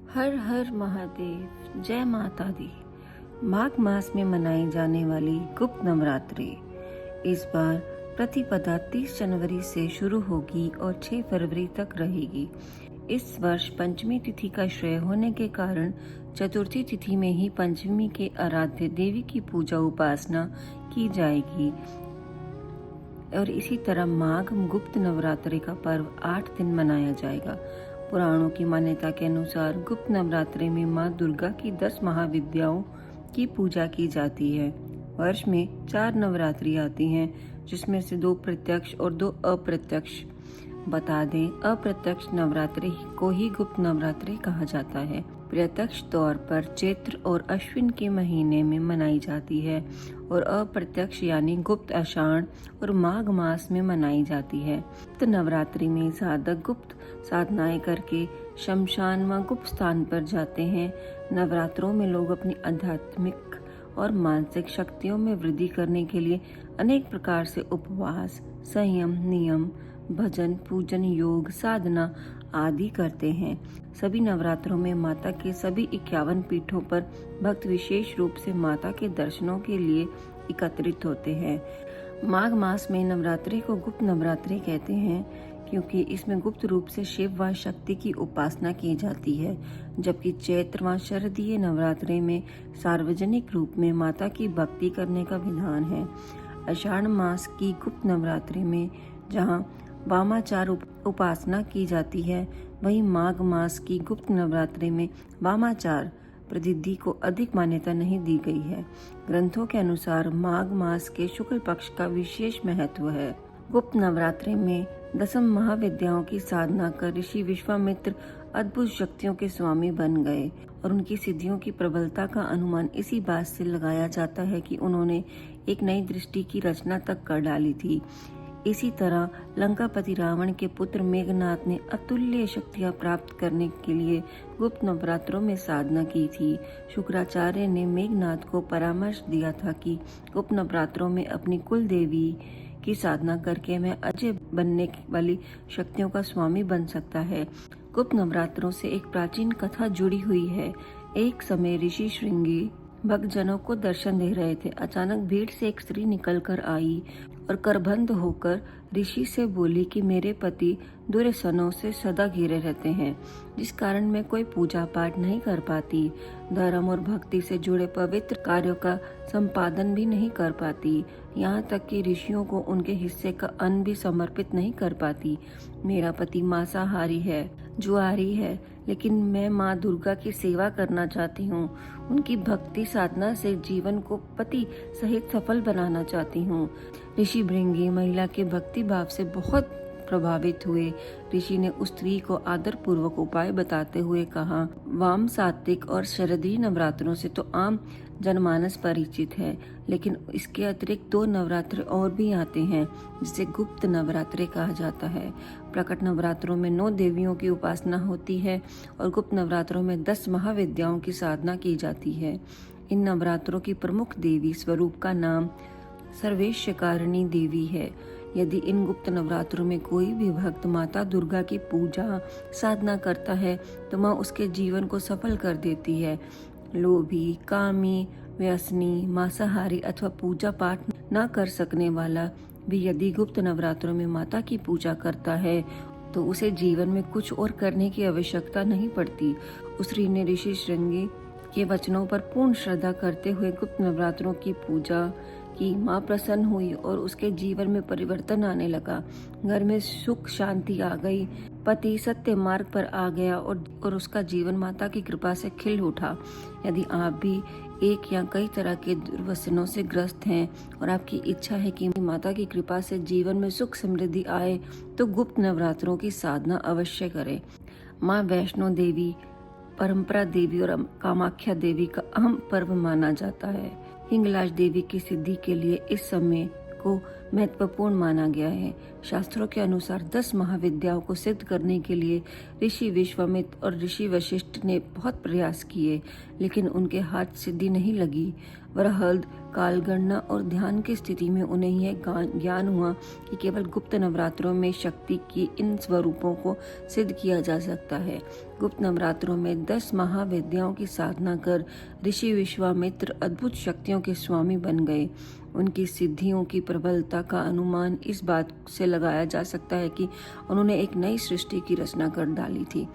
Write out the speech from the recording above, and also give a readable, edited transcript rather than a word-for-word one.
हर हर महादेव, जय माता दी। माघ मास में मनाई जाने वाली गुप्त नवरात्रि इस बार प्रतिपदा 30 जनवरी से शुरू होगी और 6 फरवरी तक रहेगी। इस वर्ष पंचमी तिथि का श्रेय होने के कारण चतुर्थी तिथि में ही पंचमी के आराध्य देवी की पूजा उपासना की जाएगी और इसी तरह माघ गुप्त नवरात्रि का पर्व 8 दिन मनाया जाएगा। पुराणों की मान्यता के अनुसार गुप्त नवरात्रि में माँ दुर्गा की 10 महाविद्याओं की पूजा की जाती है। वर्ष में 4 नवरात्रि आती हैं, जिसमें से 2 प्रत्यक्ष और 2 अप्रत्यक्ष। बता दें, अप्रत्यक्ष नवरात्रि को ही गुप्त नवरात्रि कहा जाता है। प्रत्यक्ष तौर पर चैत्र और अश्विन के महीने में मनाई जाती है और अप्रत्यक्ष यानी गुप्त आषाढ़ और माघ मास में मनाई जाती है। गुप्त नवरात्रि में साधक गुप्त साधनाएं करके शमशान व गुप्त स्थान पर जाते हैं। नवरात्रों में लोग अपनी आध्यात्मिक और मानसिक शक्तियों में वृद्धि करने के लिए अनेक प्रकार से उपवास, संयम, नियम, भजन, पूजन, योग, साधना आदि करते हैं। सभी नवरात्रों में माता के सभी 51 पीठों पर भक्त विशेष रूप से माता के दर्शनों के लिए एकत्रित होते हैं। माघ मास में नवरात्रि को गुप्त नवरात्रि कहते हैं क्योंकि इसमें गुप्त रूप से शिव व शक्ति की उपासना की जाती है, जबकि चैत्र व शरदीय नवरात्रि में सार्वजनिक रूप में माता की भक्ति करने का विधान है। आषाढ़ मास की गुप्त नवरात्रि में जहाँ वामाचार उपासना की जाती है, वहीं माघ मास की गुप्त नवरात्रि में वामाचार प्रसिद्धि को अधिक मान्यता नहीं दी गई है। ग्रंथों के अनुसार माघ मास के शुक्ल पक्ष का विशेष महत्व है। गुप्त नवरात्रि में 10 महाविद्याओं की साधना कर ऋषि विश्वामित्र अद्भुत शक्तियों के स्वामी बन गए और उनकी सिद्धियों की प्रबलता का अनुमान इसी बात से लगाया जाता है कि उन्होंने एक नई दृष्टि की रचना तक कर डाली थी। इसी तरह लंकापति रावण के पुत्र मेघनाथ ने अतुल्य शक्तियां प्राप्त करने के लिए गुप्त नवरात्रों में साधना की थी। शुक्राचार्य ने मेघनाथ को परामर्श दिया था कि गुप्त नवरात्रों में अपनी कुल देवी की साधना करके मैं अजय बनने वाली शक्तियों का स्वामी बन सकता है। गुप्त नवरात्रों से एक प्राचीन कथा जुड़ी हुई है। एक समय ऋषि श्रृंगी भक्तजनों को दर्शन दे रहे थे। अचानक भीड़ से एक स्त्री निकलकर आई और करबंद होकर ऋषि से बोली कि मेरे पति दुर्व्यसनों से सदा घिरे रहते हैं, जिस कारण मैं कोई पूजा पाठ नहीं कर पाती, धर्म और भक्ति से जुड़े पवित्र कार्यों का संपादन भी नहीं कर पाती, यहाँ तक कि ऋषियों को उनके हिस्से का अन्न भी समर्पित नहीं कर पाती। मेरा पति मांसाहारी है, जुआरी है, लेकिन मैं माँ दुर्गा की सेवा करना चाहती हूँ। उनकी भक्ति साधना से जीवन को पति सहित सफल बनाना चाहती हूँ। ऋषि भृंगी महिला के भक्ति भाव से बहुत प्रभावित हुए। ऋषि ने उस स्त्री को आदर पूर्वक उपाय बताते हुए कहा, वाम सात्विक और शरदीय नवरात्रों से तो आम जनमानस परिचित है, लेकिन इसके अतिरिक्त 2 नवरात्र और भी आते हैं, जिसे गुप्त नवरात्रि कहा जाता है। प्रकट नवरात्रों में 9 देवियों की उपासना होती है और गुप्त नवरात्रों में 10 महाविद्याओं की साधना की जाती है। इन नवरात्रों की प्रमुख देवी स्वरूप का नाम सर्वेश्वरकारिणी देवी है। यदि इन गुप्त नवरात्रों में कोई भी भक्त माता दुर्गा की पूजा साधना करता है तो माँ उसके जीवन को सफल कर देती है। लोभी, कामी, व्यसनी, मांसाहारी अथवा पूजा पाठ न कर सकने वाला भी यदि गुप्त नवरात्रों में माता की पूजा करता है तो उसे जीवन में कुछ और करने की आवश्यकता नहीं पड़ती। उस स्त्री ने ऋषि श्रृंगी के वचनों पर पूर्ण श्रद्धा करते हुए गुप्त नवरात्रों की पूजा की। माँ प्रसन्न हुई और उसके जीवन में परिवर्तन आने लगा। घर में सुख शांति आ गई, पति सत्य मार्ग पर आ गया और उसका जीवन माता की कृपा से खिल उठा। यदि आप भी एक या कई तरह के दुर्व्यसनों से ग्रस्त हैं और आपकी इच्छा है कि माता की कृपा से जीवन में सुख समृद्धि आए, तो गुप्त नवरात्रों की साधना अवश्य करें। माँ वैष्णो देवी, परंपरा देवी और कामाख्या देवी का अहम पर्व माना जाता है। हिंगलाज देवी की सिद्धि के लिए इस समय को महत्वपूर्ण माना गया है। शास्त्रों के अनुसार 10 महाविद्याओं को सिद्ध करने के लिए ऋषि विश्वामित्र और ऋषि वशिष्ठ ने बहुत प्रयास किए, लेकिन उनके हाथ सिद्धि नहीं लगी। वरहल्द, कालगणना और ध्यान की स्थिति में उन्हें यह ज्ञान हुआ कि केवल गुप्त नवरात्रों में शक्ति की इन स्वरूपों को सिद्ध किया जा सकता है। गुप्त नवरात्रों में 10 महाविद्याओं की साधना कर ऋषि विश्वामित्र अद्भुत शक्तियों के स्वामी बन गए। उनकी सिद्धियों की प्रबलता का अनुमान इस बात से लगाया जा सकता है कि उन्होंने एक नई सृष्टि की रचना कर डाली थी।